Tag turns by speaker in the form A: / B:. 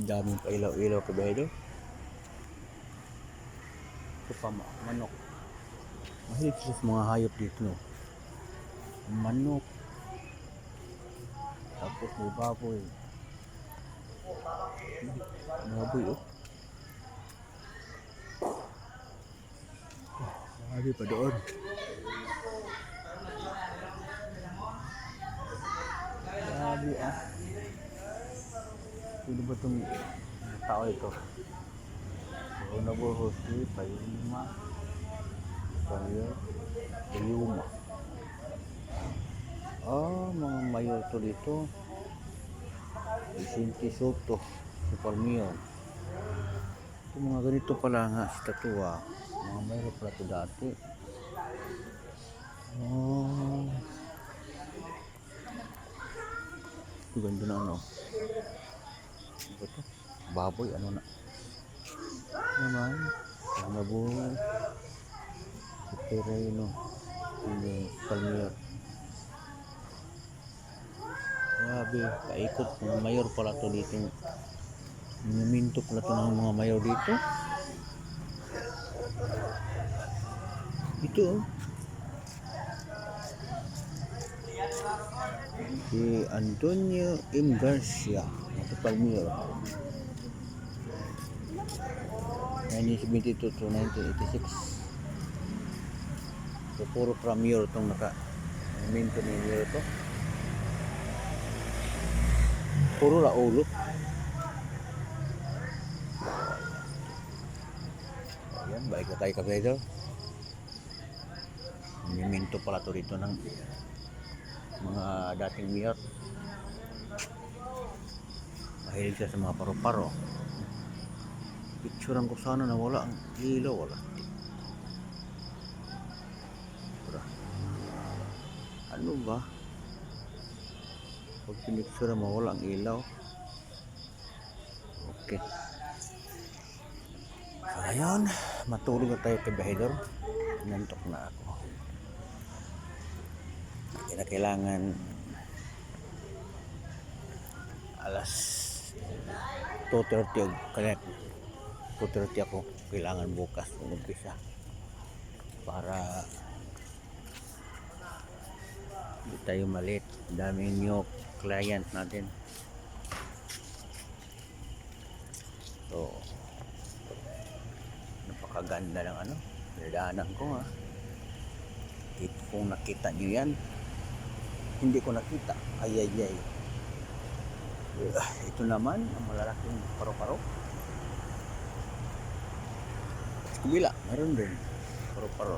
A: Daming pa ilaw-ilaw kabayo. Ito pa manok. Mahilig sila sa mga hayop dito, no? Manok. Tapos may baboy. Baboy, oh. Marami pa doon. Grabe, ah. Sino ba itong tao ito? Honorable Jose Payuma. Payuma. Mga mayor to dito. Vicente Soto, si Palmio. Yung mga ganito pala nga si Tatua. Mga mayor pala ito dati. Ito ganda na ano. Ano ba ito? Baboy, ano na. Naman, Honorable si Pereno. Yung Palmio. Grabe, paikot. Mga mayor pala to dito. Minuminto pala to ng mga mayor dito. Ito, oh. Si Antonio M. Garcia. Ito Palmio. 1972 to 1986. So, puro Premier itong naka-minto ni Mayor ito. Puro Raulo. Ayan, balik na tayo kabedo. Minto pala ito rito ng mga dating mayor. Mahilig siya sa mga paro-paro. Picturean ko sana na wala ang ilaw, wala. Ano ba? Pag pinicturean mo wala ang ilaw. Okay. So, ayun, matulog na tayo kay Bahidor. Nantok na ako. Kailangan alas 2:30 connect. 2:30 ako kailangan bukas umpisa para hindi tayo malit. Daming new client natin. So napakaganda ng ano, daanan ko, ha. Kung nakita nyo yan, hindi ko nakita. Ayayay. Ito naman ang malalaking paro-paro. Sa kabila meron din paro-paro.